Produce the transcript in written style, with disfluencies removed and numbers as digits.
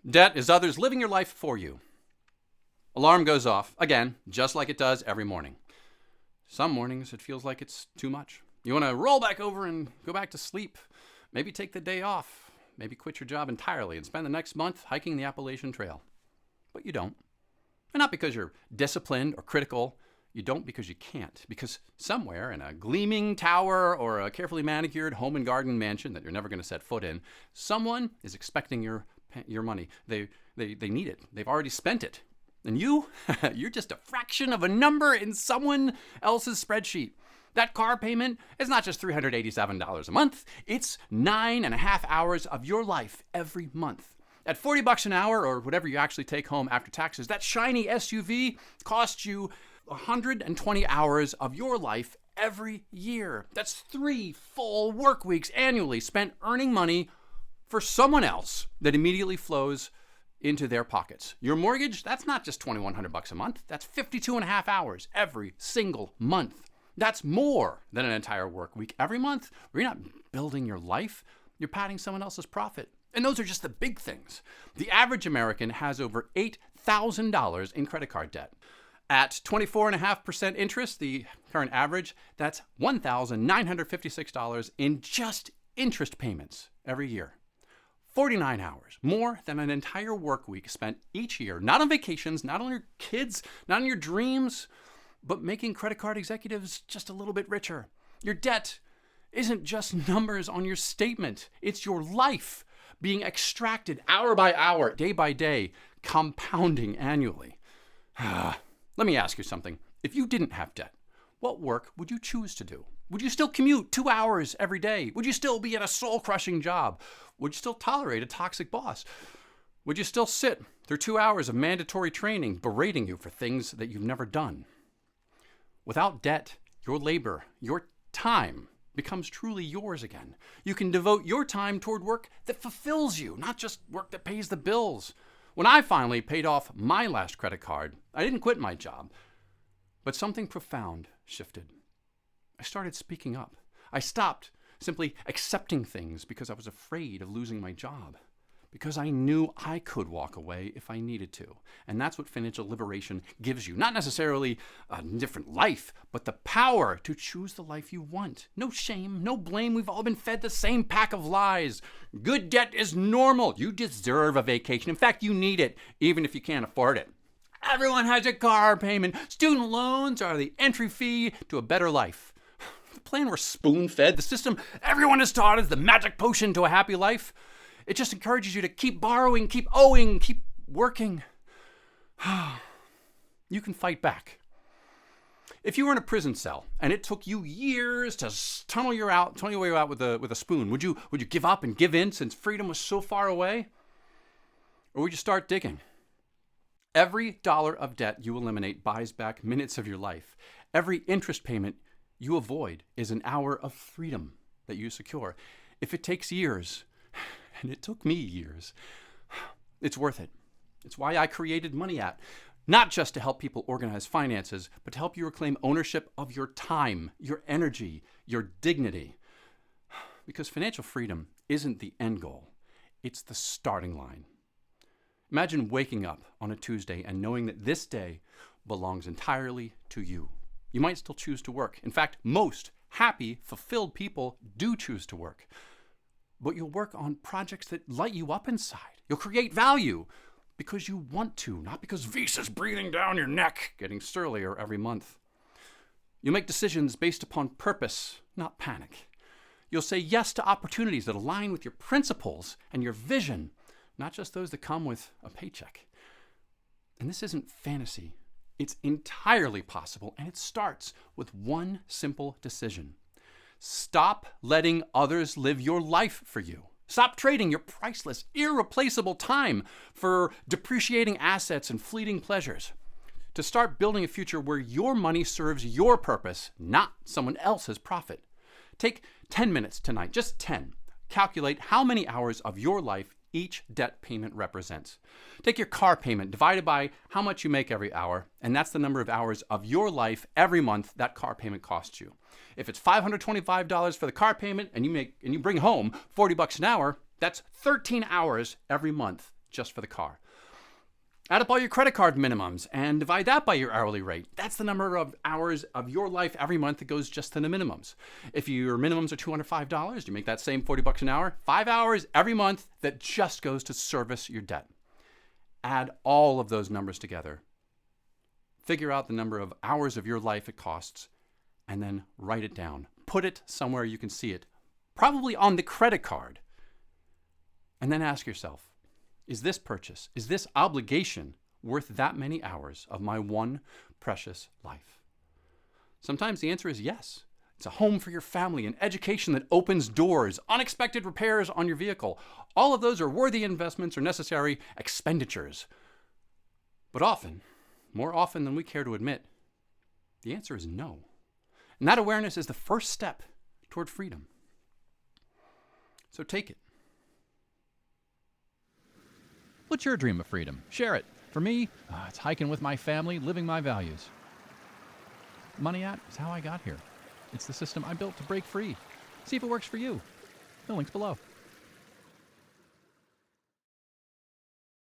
Debt is others living your life for you. Alarm goes off, again, just like it does every morning. Some mornings it feels like it's too much. You want to roll back over and go back to sleep. Maybe take the day off. Maybe quit your job entirely and spend the next month hiking the Appalachian Trail. But you don't. And not because you're disciplined or critical. You don't because you can't. Because somewhere in a gleaming tower or a carefully manicured home and garden mansion that you're never going to set foot in, someone is expecting your money. They need it. They've already spent it. And you're just a fraction of a number in someone else's spreadsheet. That car payment is not just $387 a month. It's 9.5 hours of your life every month. At $40 an hour, or whatever you actually take home after taxes, that shiny SUV costs you 120 hours of your life every year. That's 3 full work weeks annually spent earning money for someone else that immediately flows into their pockets. Your mortgage, that's not just $2,100 a month. That's 52.5 hours every single month. That's more than an entire work week every month. Where you're not building your life, you're padding someone else's profit. And those are just the big things. The average American has over $8,000 in credit card debt. At 24.5% interest, the current average, that's $1,956 in just interest payments every year. 49 hours, more than an entire work week spent each year, not on vacations, not on your kids, not on your dreams, but making credit card executives just a little bit richer. Your debt isn't just numbers on your statement. It's your life being extracted hour by hour, day by day, compounding annually. Let me ask you something. If you didn't have debt, what work would you choose to do? Would you still commute 2 hours every day? Would you still be at a soul-crushing job? Would you still tolerate a toxic boss? Would you still sit through 2 hours of mandatory training berating you for things that you've never done? Without debt, your labor, your time becomes truly yours again. You can devote your time toward work that fulfills you, not just work that pays the bills. When I finally paid off my last credit card, I didn't quit my job, but something profound shifted. I started speaking up. I stopped simply accepting things because I was afraid of losing my job. Because I knew I could walk away if I needed to. And that's what financial liberation gives you. Not necessarily a different life, but the power to choose the life you want. No shame, no blame. We've all been fed the same pack of lies. Good debt is normal. You deserve a vacation. In fact, you need it, even if you can't afford it. Everyone has a car payment. Student loans are the entry fee to a better life. The plan we're spoon-fed, the system everyone is taught is the magic potion to a happy life. It just encourages you to keep borrowing, keep owing, keep working. You can fight back. If you were in a prison cell and it took you years to tunnel your way out with a spoon, would you give up and give in since freedom was so far away? Or would you start digging? Every dollar of debt you eliminate buys back minutes of your life. Every interest payment you avoid is an hour of freedom that you secure. If it takes years, and it took me years, it's worth it. It's why I created Money At. Not just to help people organize finances, but to help you reclaim ownership of your time, your energy, your dignity. Because financial freedom isn't the end goal. It's the starting line. Imagine waking up on a Tuesday and knowing that this day belongs entirely to you. You might still choose to work. In fact, most happy, fulfilled people do choose to work. But you'll work on projects that light you up inside. You'll create value because you want to, not because Visa's breathing down your neck, getting surlier every month. You'll make decisions based upon purpose, not panic. You'll say yes to opportunities that align with your principles and your vision, not just those that come with a paycheck. And this isn't fantasy. It's entirely possible, and it starts with one simple decision. Stop letting others live your life for you. Stop trading your priceless, irreplaceable time for depreciating assets and fleeting pleasures. To start building a future where your money serves your purpose, not someone else's profit. Take 10 minutes tonight, just 10. Calculate how many hours of your life each debt payment represents. Take your car payment divided by how much you make every hour, and that's the number of hours of your life every month that car payment costs you. If it's $525 for the car payment and you bring home $40 an hour, that's 13 hours every month just for the car. Add up all your credit card minimums and divide that by your hourly rate. That's the number of hours of your life every month that goes just to the minimums. If your minimums are $205, you make that same $40 an hour, 5 hours every month that just goes to service your debt. Add all of those numbers together. Figure out the number of hours of your life it costs, and then write it down. Put it somewhere you can see it, probably on the credit card. And then ask yourself, is this purchase, is this obligation worth that many hours of my one precious life? Sometimes the answer is yes. It's a home for your family, an education that opens doors, unexpected repairs on your vehicle. All of those are worthy investments or necessary expenditures. But often, more often than we care to admit, the answer is no. And that awareness is the first step toward freedom. So take it. What's your dream of freedom? Share it. For me, it's hiking with my family, living my values. Money At is how I got here. It's the system I built to break free. See if it works for you. The link's below.